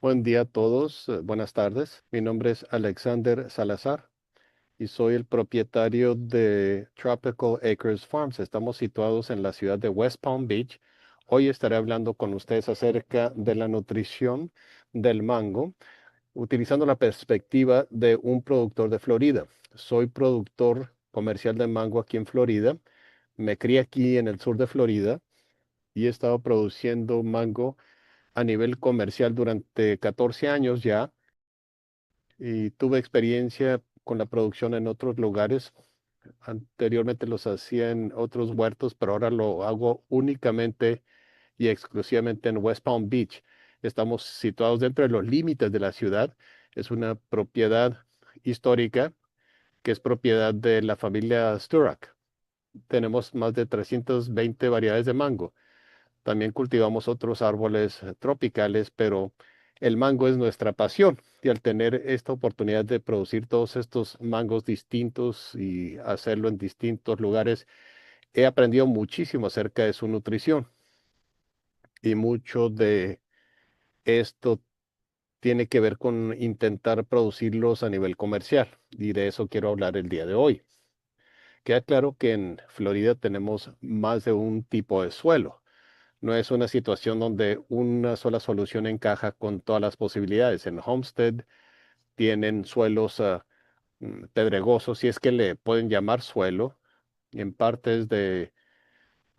Buen día a todos, buenas tardes. Mi nombre es Alexander Salazar y soy el propietario de Tropical Acres Farms. Estamos situados en la ciudad de West Palm Beach. Hoy estaré hablando con ustedes acerca de la nutrición del mango, utilizando la perspectiva de un productor de Florida. Soy productor comercial de mango aquí en Florida. Me crié aquí en el sur de Florida y he estado produciendo mango a nivel comercial durante 14 años ya, y tuve experiencia con la producción en otros lugares. Anteriormente los hacía en otros huertos, pero ahora lo hago únicamente y exclusivamente en West Palm Beach. Estamos situados dentro de los límites de la ciudad. Es una propiedad histórica que es propiedad de la familia Sturak. Tenemos más de 320 variedades de mango. También cultivamos otros árboles tropicales, pero el mango es nuestra pasión. Y al tener esta oportunidad de producir todos estos mangos distintos y hacerlo en distintos lugares, he aprendido muchísimo acerca de su nutrición. Y mucho de esto tiene que ver con intentar producirlos a nivel comercial. Y de eso quiero hablar el día de hoy. Queda claro que en Florida tenemos más de un tipo de suelo. No es una situación donde una sola solución encaja con todas las posibilidades. En Homestead tienen suelos pedregosos, si es que le pueden llamar suelo. En partes de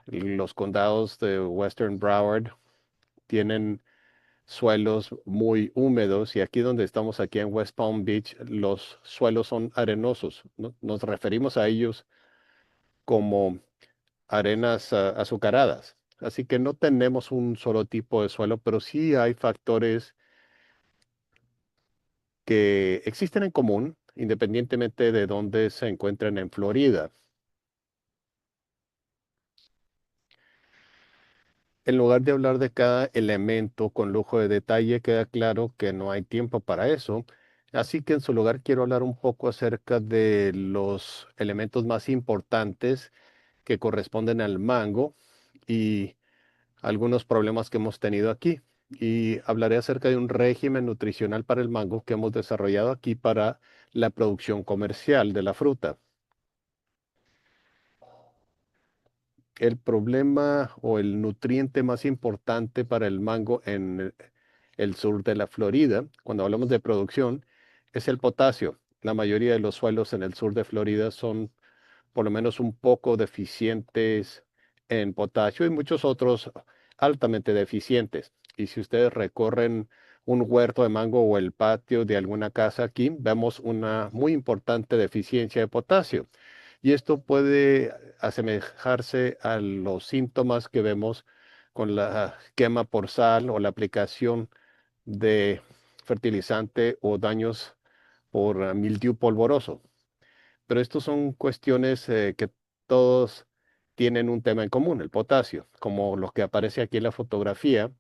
los condados de Western Broward tienen suelos muy húmedos, y aquí donde estamos, aquí en West Palm Beach, los suelos son arenosos, ¿no? Nos referimos a ellos como arenas azucaradas. Así que no tenemos un solo tipo de suelo, pero sí hay factores que existen en común, independientemente de dónde se encuentren en Florida. En lugar de hablar de cada elemento con lujo de detalle, queda claro que no hay tiempo para eso. Así que en su lugar quiero hablar un poco acerca de los elementos más importantes que corresponden al mango y algunos problemas que hemos tenido aquí. Y hablaré acerca de un régimen nutricional para el mango que hemos desarrollado aquí para la producción comercial de la fruta. El problema o el nutriente más importante para el mango en el sur de la Florida, cuando hablamos de producción, es el potasio. La mayoría de los suelos en el sur de Florida son por lo menos un poco deficientes en potasio y muchos otros altamente deficientes. Y si ustedes recorren un huerto de mango o el patio de alguna casa aquí, vemos una muy importante deficiencia de potasio. Y esto puede asemejarse a los síntomas que vemos con la quema por sal o la aplicación de fertilizante o daños por mildiu polvoroso. Pero estos son cuestiones que todos tienen un tema en común, el potasio, como lo que aparece aquí en la fotografía.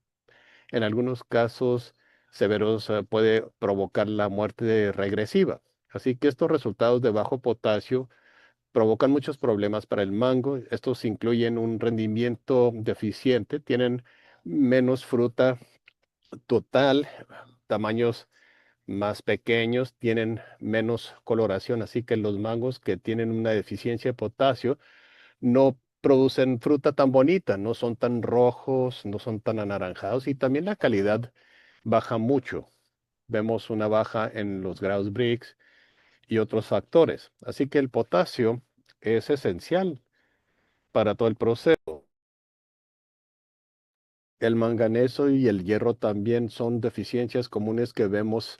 En algunos casos severos puede provocar la muerte regresiva. Así que estos resultados de bajo potasio provocan muchos problemas para el mango. Estos incluyen un rendimiento deficiente, tienen menos fruta total, tamaños más pequeños, tienen menos coloración, así que los mangos que tienen una deficiencia de potasio no producen fruta tan bonita, no son tan rojos, no son tan anaranjados, y también la calidad baja mucho. Vemos una baja en los grados Brix y otros factores. Así que el potasio es esencial para todo el proceso. El manganeso y el hierro también son deficiencias comunes que vemos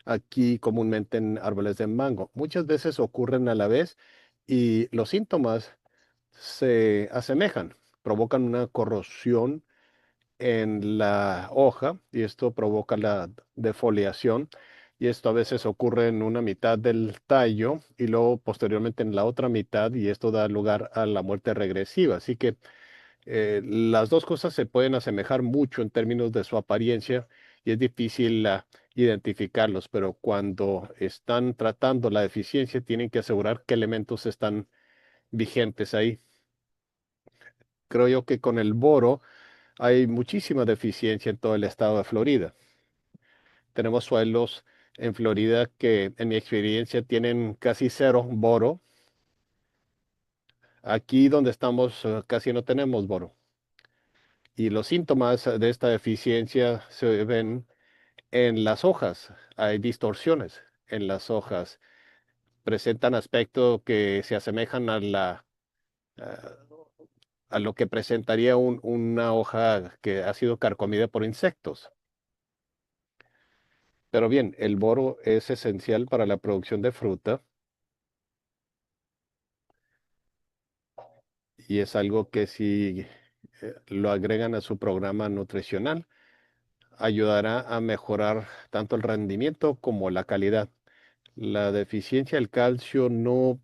aquí comúnmente en árboles de mango. Muchas veces ocurren a la vez y los síntomas se asemejan, provocan una corrosión en la hoja y esto provoca la defoliación, y esto a veces ocurre en una mitad del tallo y luego posteriormente en la otra mitad, y esto da lugar a la muerte regresiva. Así que las dos cosas se pueden asemejar mucho en términos de su apariencia y es difícil identificarlos, pero cuando están tratando la deficiencia tienen que asegurar qué elementos están vigentes ahí. Creo yo que con el boro hay muchísima deficiencia en todo el estado de Florida. Tenemos suelos en Florida que en mi experiencia tienen casi cero boro. Aquí donde estamos casi no tenemos boro. Y los síntomas de esta deficiencia se ven en las hojas. Hay distorsiones en las hojas. Presentan aspecto que se asemejan a, a lo que presentaría una hoja que ha sido carcomida por insectos. Pero bien, el boro es esencial para la producción de fruta y es algo que si lo agregan a su programa nutricional, ayudará a mejorar tanto el rendimiento como la calidad. La deficiencia del calcio no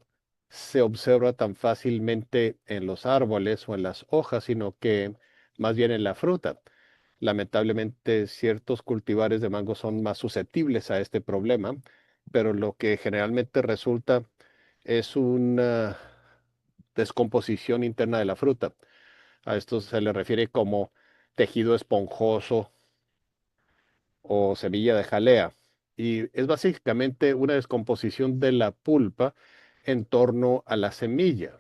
se observa tan fácilmente en los árboles o en las hojas, sino que más bien en la fruta. Lamentablemente, ciertos cultivares de mango son más susceptibles a este problema, pero lo que generalmente resulta es una descomposición interna de la fruta. A esto se le refiere como tejido esponjoso o semilla de jalea. Y es básicamente una descomposición de la pulpa en torno a la semilla.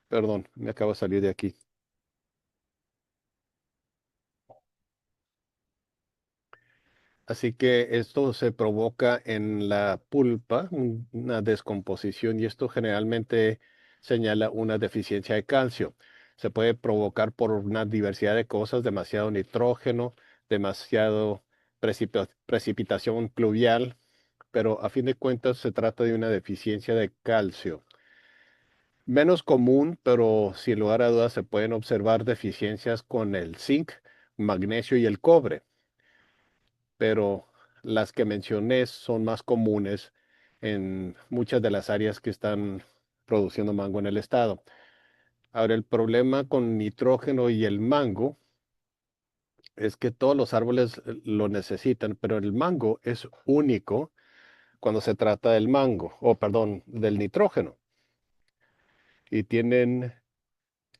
Perdón, me acabo de salir de aquí. Así que esto se provoca en la pulpa, una descomposición, y esto generalmente señala una deficiencia de calcio. Se puede provocar por una diversidad de cosas, demasiado nitrógeno, demasiado precipitación pluvial, pero a fin de cuentas se trata de una deficiencia de calcio. Menos común, pero sin lugar a dudas se pueden observar deficiencias con el zinc, magnesio y el cobre, pero las que mencioné son más comunes en muchas de las áreas que están produciendo mango en el estado. Ahora, el problema con nitrógeno y el mango es que todos los árboles lo necesitan, pero el mango es único cuando se trata del mango, o perdón, del nitrógeno, y tienen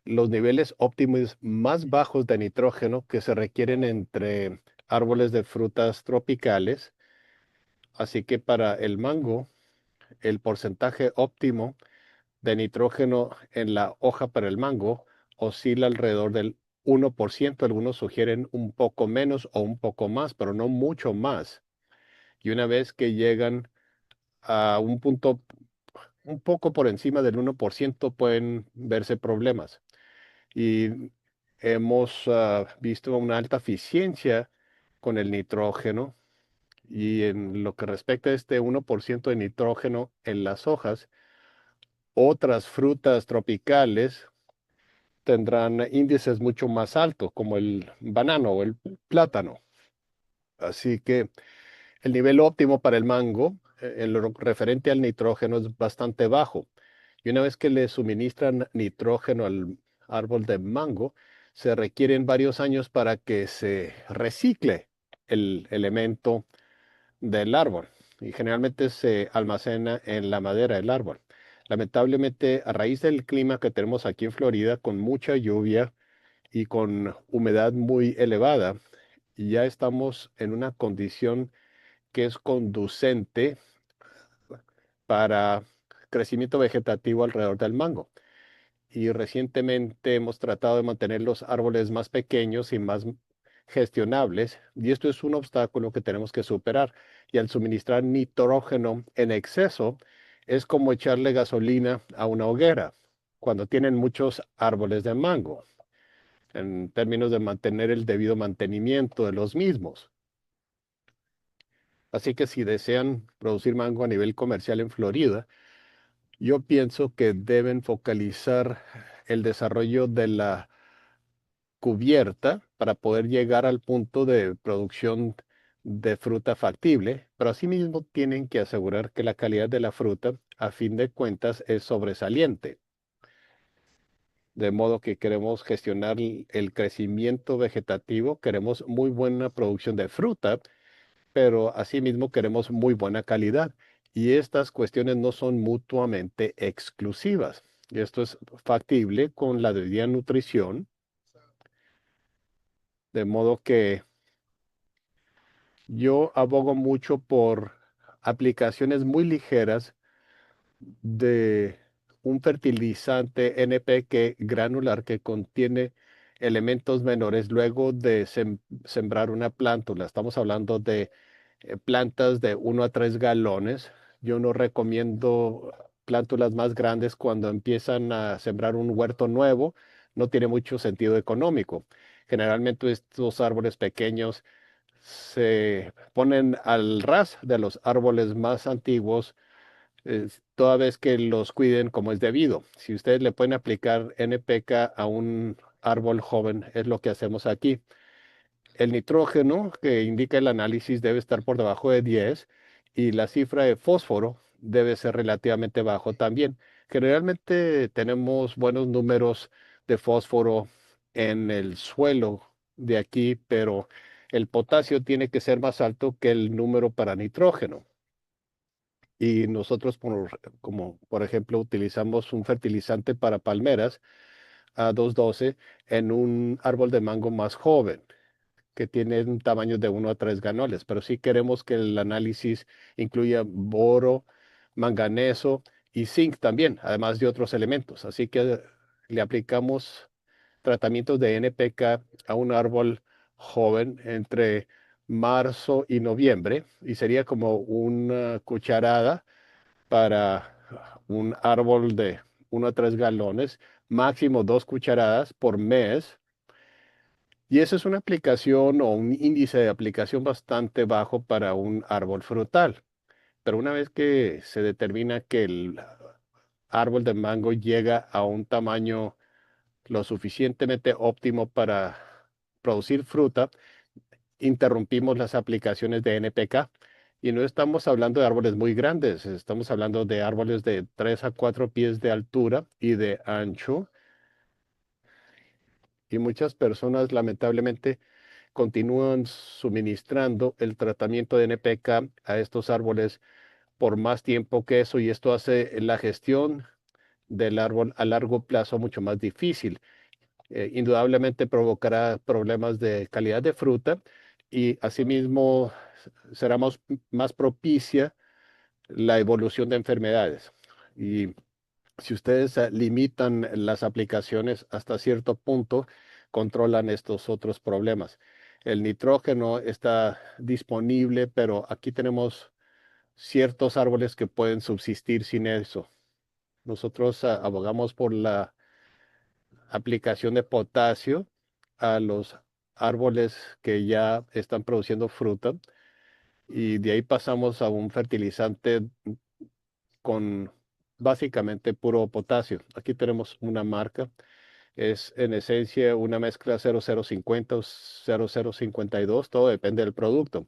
los niveles óptimos más bajos de nitrógeno que se requieren entre árboles de frutas tropicales. Así que para el mango, el porcentaje óptimo de nitrógeno en la hoja para el mango oscila alrededor del 1%. Algunos sugieren un poco menos o un poco más, pero no mucho más. Y una vez que llegan a un punto un poco por encima del 1%, pueden verse problemas. Y hemos visto una alta eficiencia con el nitrógeno. Y en lo que respecta a este 1% de nitrógeno en las hojas, otras frutas tropicales tendrán índices mucho más altos, como el banano o el plátano. Así que el nivel óptimo para el mango, en lo referente al nitrógeno, es bastante bajo. Y una vez que le suministran nitrógeno al árbol de mango, se requieren varios años para que se recicle el elemento del árbol y generalmente se almacena en la madera del árbol. Lamentablemente, a raíz del clima que tenemos aquí en Florida, con mucha lluvia y con humedad muy elevada, ya estamos en una condición que es conducente para crecimiento vegetativo alrededor del mango. Y recientemente hemos tratado de mantener los árboles más pequeños y más gestionables, y esto es un obstáculo que tenemos que superar. Y al suministrar nitrógeno en exceso, es como echarle gasolina a una hoguera cuando tienen muchos árboles de mango, en términos de mantener el debido mantenimiento de los mismos. Así que si desean producir mango a nivel comercial en Florida, yo pienso que deben focalizar el desarrollo de la cubierta para poder llegar al punto de producción de fruta factible, pero asimismo tienen que asegurar que la calidad de la fruta, a fin de cuentas, es sobresaliente. De modo que queremos gestionar el crecimiento vegetativo, queremos muy buena producción de fruta, pero asimismo queremos muy buena calidad. Y estas cuestiones no son mutuamente exclusivas. Y esto es factible con la debida nutrición, de modo que Yo abogo mucho por aplicaciones muy ligeras de un fertilizante NPK granular que contiene elementos menores luego de sembrar una plántula. Estamos hablando de plantas de 1 a 3 galones. Yo no recomiendo plántulas más grandes cuando empiezan a sembrar un huerto nuevo. No tiene mucho sentido económico. Generalmente estos árboles pequeños se ponen al ras de los árboles más antiguos, toda vez que los cuiden como es debido. Si ustedes le pueden aplicar NPK a un árbol joven, es lo que hacemos aquí. El nitrógeno que indica el análisis debe estar por debajo de 10 y la cifra de fósforo debe ser relativamente bajo también. Generalmente tenemos buenos números de fósforo en el suelo de aquí, pero el potasio tiene que ser más alto que el número para nitrógeno. Y nosotros, como por ejemplo, utilizamos un fertilizante para palmeras a 2,12 en un árbol de mango más joven, que tiene un tamaño de 1 a 3 ganones, pero sí queremos que el análisis incluya boro, manganeso y zinc también, además de otros elementos. Así que le aplicamos tratamientos de NPK a un árbol joven entre marzo y noviembre, y sería como una cucharada para un árbol de 1 a 3 galones, máximo 2 cucharadas por mes. Y esa es una aplicación o un índice de aplicación bastante bajo para un árbol frutal. Pero una vez que se determina que el árbol de mango llega a un tamaño lo suficientemente óptimo para producir fruta, interrumpimos las aplicaciones de NPK. Y no estamos hablando de árboles muy grandes, estamos hablando de árboles de 3 a 4 pies de altura y de ancho. Y muchas personas lamentablemente continúan suministrando el tratamiento de NPK a estos árboles por más tiempo que eso, y esto hace la gestión del árbol a largo plazo mucho más difícil. Indudablemente provocará problemas de calidad de fruta y asimismo será más propicia la evolución de enfermedades. Y si ustedes limitan las aplicaciones hasta cierto punto, controlan estos otros problemas. El nitrógeno está disponible, pero aquí tenemos ciertos árboles que pueden subsistir sin eso. Nosotros abogamos por la aplicación de potasio a los árboles que ya están produciendo fruta, y de ahí pasamos a un fertilizante con básicamente puro potasio. Aquí tenemos una marca. Es en esencia una mezcla 0050 o 0052, todo depende del producto.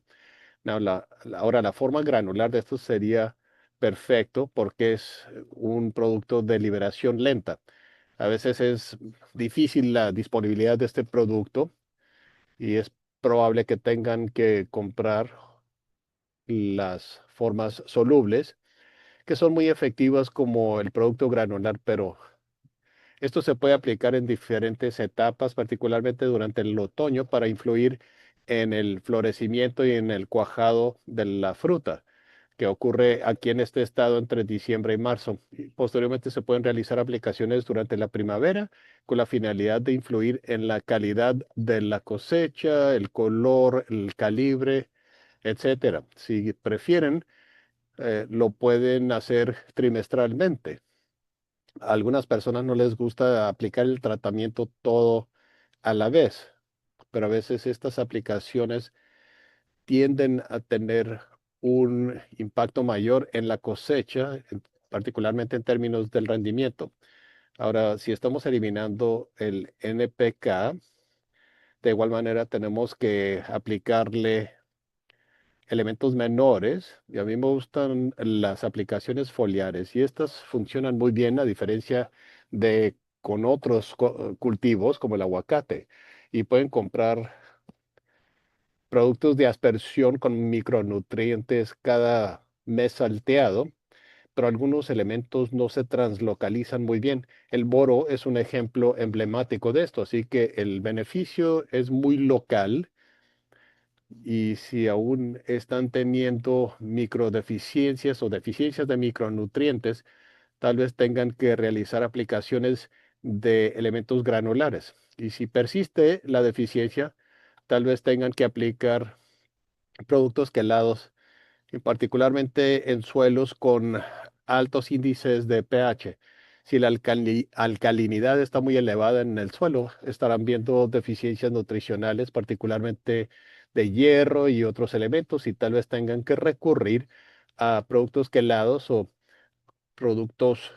Now, ahora, la forma granular de esto sería perfecto porque es un producto de liberación lenta. A veces es difícil la disponibilidad de este producto y es probable que tengan que comprar las formas solubles, que son muy efectivas como el producto granular, pero esto se puede aplicar en diferentes etapas, particularmente durante el otoño, para influir en el florecimiento y en el cuajado de la fruta, que ocurre aquí en este estado entre diciembre y marzo. Y posteriormente se pueden realizar aplicaciones durante la primavera con la finalidad de influir en la calidad de la cosecha, el color, el calibre, etcétera. Si prefieren, lo pueden hacer trimestralmente. A algunas personas no les gusta aplicar el tratamiento todo a la vez, pero a veces estas aplicaciones tienden a tener un impacto mayor en la cosecha, particularmente en términos del rendimiento. Ahora, si estamos eliminando el NPK, de igual manera tenemos que aplicarle elementos menores, y a mí me gustan las aplicaciones foliares y estas funcionan muy bien a diferencia de con otros cultivos como el aguacate, y pueden comprar productos de aspersión con micronutrientes cada mes salteado, pero algunos elementos no se translocalizan muy bien. El boro es un ejemplo emblemático de esto, así que el beneficio es muy local y si aún están teniendo microdeficiencias o deficiencias de micronutrientes, tal vez tengan que realizar aplicaciones de elementos granulares. Y si persiste la deficiencia, tal vez tengan que aplicar productos quelados, y particularmente en suelos con altos índices de pH. Si la alcalinidad está muy elevada en el suelo, estarán viendo deficiencias nutricionales, particularmente de hierro y otros elementos, y tal vez tengan que recurrir a productos quelados o productos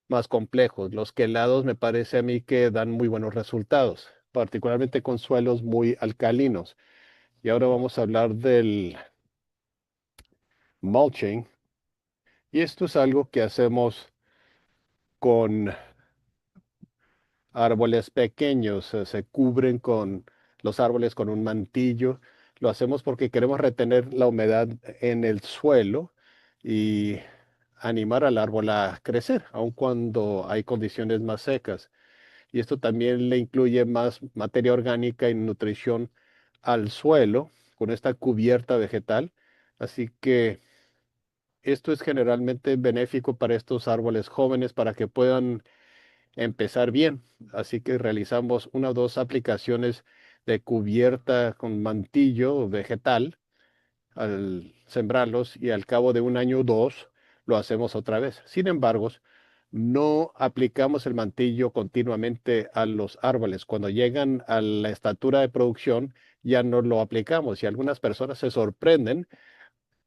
más complejos. Los quelados me parece a mí que dan muy buenos resultados, particularmente con suelos muy alcalinos. Y ahora vamos a hablar del mulching. Y esto es algo que hacemos con árboles pequeños, se cubren con los árboles con un mantillo. Lo hacemos porque queremos retener la humedad en el suelo y animar al árbol a crecer, aun cuando hay condiciones más secas. Y esto también le incluye más materia orgánica y nutrición al suelo con esta cubierta vegetal. Así que esto es generalmente benéfico para estos árboles jóvenes para que puedan empezar bien. Así que realizamos una o dos aplicaciones de cubierta con mantillo vegetal al sembrarlos y al cabo de un año o dos lo hacemos otra vez. Sin embargo, no aplicamos el mantillo continuamente a los árboles. Cuando llegan a la estatura de producción, ya no lo aplicamos y algunas personas se sorprenden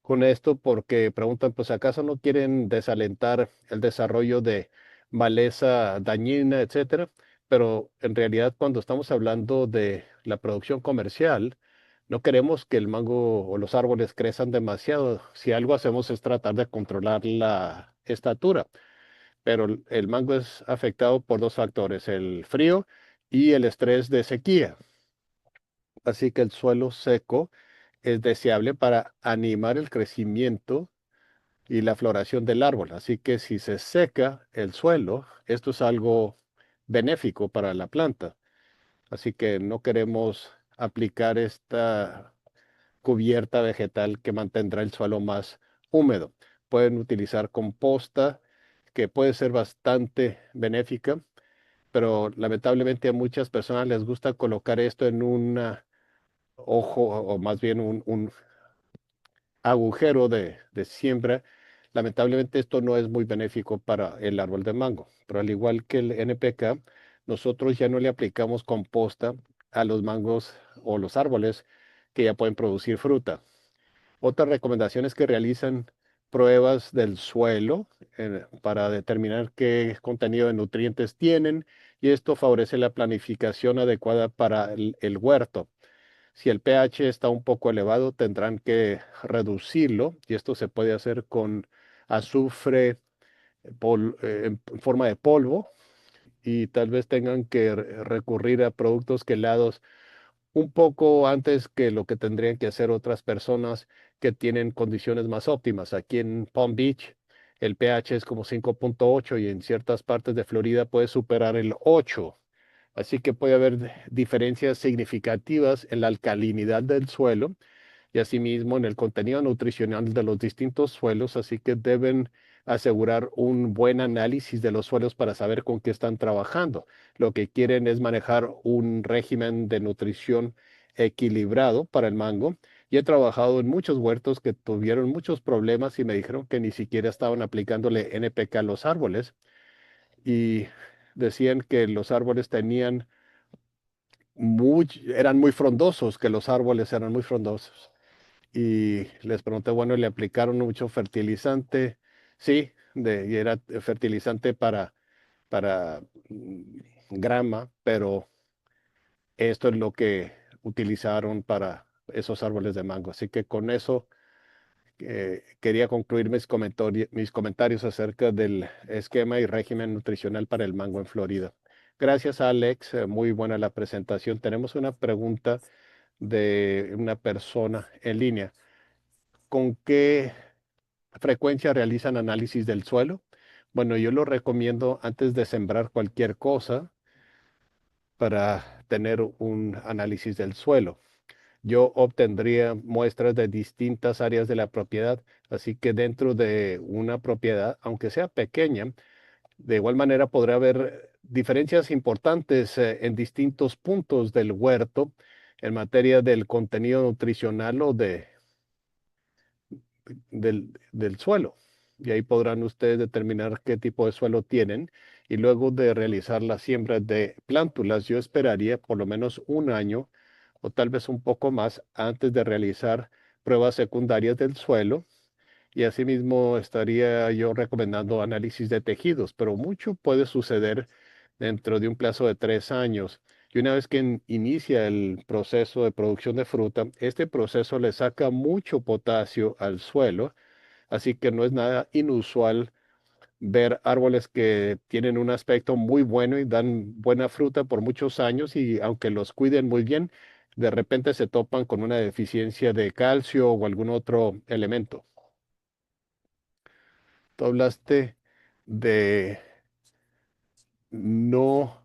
con esto porque preguntan, pues ¿acaso no quieren desalentar el desarrollo de maleza dañina, etcétera? Pero en realidad cuando estamos hablando de la producción comercial, no queremos que el mango o los árboles crezcan demasiado. Si algo hacemos es tratar de controlar la estatura, pero el mango es afectado por dos factores, el frío y el estrés de sequía. Así que el suelo seco es deseable para animar el crecimiento y la floración del árbol. Así que si se seca el suelo, esto es algo benéfico para la planta. Así que no queremos aplicar esta cubierta vegetal que mantendrá el suelo más húmedo. Pueden utilizar composta, que puede ser bastante benéfica, pero lamentablemente a muchas personas les gusta colocar esto en un ojo, o más bien un agujero de siembra. Lamentablemente esto no es muy benéfico para el árbol de mango, pero al igual que el NPK, nosotros ya no le aplicamos composta a los mangos o los árboles que ya pueden producir fruta. Otra recomendación es que realizan pruebas del suelo para determinar qué contenido de nutrientes tienen y esto favorece la planificación adecuada para el huerto. Si el pH está un poco elevado, tendrán que reducirlo y esto se puede hacer con azufre en forma de polvo y tal vez tengan que recurrir a productos quelados un poco antes que lo que tendrían que hacer otras personas que tienen condiciones más óptimas. Aquí en Palm Beach el pH es como 5.8 y en ciertas partes de Florida puede superar el 8. Así que puede haber diferencias significativas en la alcalinidad del suelo y asimismo en el contenido nutricional de los distintos suelos, así que deben asegurar un buen análisis de los suelos para saber con qué están trabajando. Lo que quieren es manejar un régimen de nutrición equilibrado para el mango. Y he trabajado en muchos huertos que tuvieron muchos problemas y me dijeron que ni siquiera estaban aplicándole NPK a los árboles y decían que los árboles tenían eran muy frondosos, que los árboles eran muy frondosos. Y les pregunté, bueno, ¿le aplicaron mucho fertilizante? Sí, y era fertilizante para grama, pero esto es lo que utilizaron para esos árboles de mango. Así que con eso quería concluir mis comentarios acerca del esquema y régimen nutricional para el mango en Florida. Gracias, Alex. Muy buena la presentación. Tenemos una pregunta de una persona en línea. ¿Con qué frecuencia realizan análisis del suelo? Bueno, yo lo recomiendo antes de sembrar cualquier cosa para tener un análisis del suelo. yo obtendría muestras de distintas áreas de la propiedad. Así que dentro de una propiedad, aunque sea pequeña, de igual manera podrá haber diferencias importantes en distintos puntos del huerto en materia del contenido nutricional o del suelo. Y ahí podrán ustedes determinar qué tipo de suelo tienen. Y luego de realizar la siembra de plántulas, yo esperaría por lo menos un año o tal vez un poco más antes de realizar pruebas secundarias del suelo. Y asimismo estaría yo recomendando análisis de tejidos, pero mucho puede suceder dentro de un plazo de 3 años. Y una vez que inicia el proceso de producción de fruta, este proceso le saca mucho potasio al suelo, así que no es nada inusual ver árboles que tienen un aspecto muy bueno y dan buena fruta por muchos años y aunque los cuiden muy bien, de repente se topan con una deficiencia de calcio o algún otro elemento. Tú hablaste de no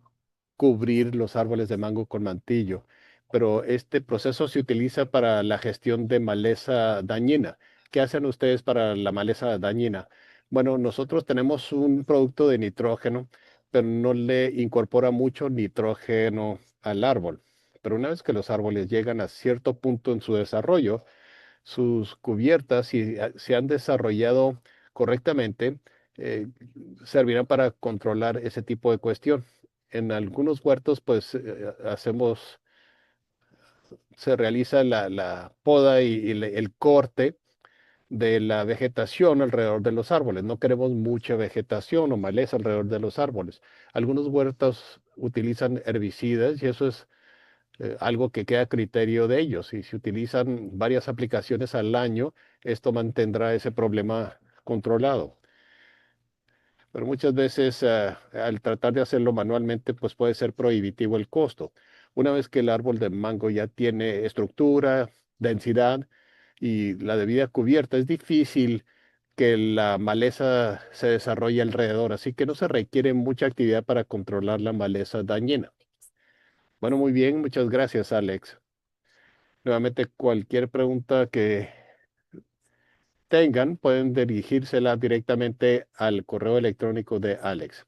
cubrir los árboles de mango con mantillo, pero este proceso se utiliza para la gestión de maleza dañina. ¿Qué hacen ustedes para la maleza dañina? Bueno, nosotros tenemos un producto de nitrógeno, pero no le incorpora mucho nitrógeno al árbol. Pero una vez que los árboles llegan a cierto punto en su desarrollo, sus cubiertas, si se han desarrollado correctamente, eh, servirán para controlar ese tipo de cuestión. En algunos huertos, pues se realiza la poda y el corte de la vegetación alrededor de los árboles. No queremos mucha vegetación o maleza alrededor de los árboles. Algunos huertos utilizan herbicidas y eso es algo que queda a criterio de ellos. Y si utilizan varias aplicaciones al año, esto mantendrá ese problema controlado. Pero muchas veces al tratar de hacerlo manualmente, pues puede ser prohibitivo el costo. Una vez que el árbol de mango ya tiene estructura, densidad y la debida cubierta, es difícil que la maleza se desarrolle alrededor, así que no se requiere mucha actividad para controlar la maleza dañina. Bueno, muy bien, muchas gracias, Alex. Nuevamente, cualquier pregunta que tengan, pueden dirigírsela directamente al correo electrónico de Alex.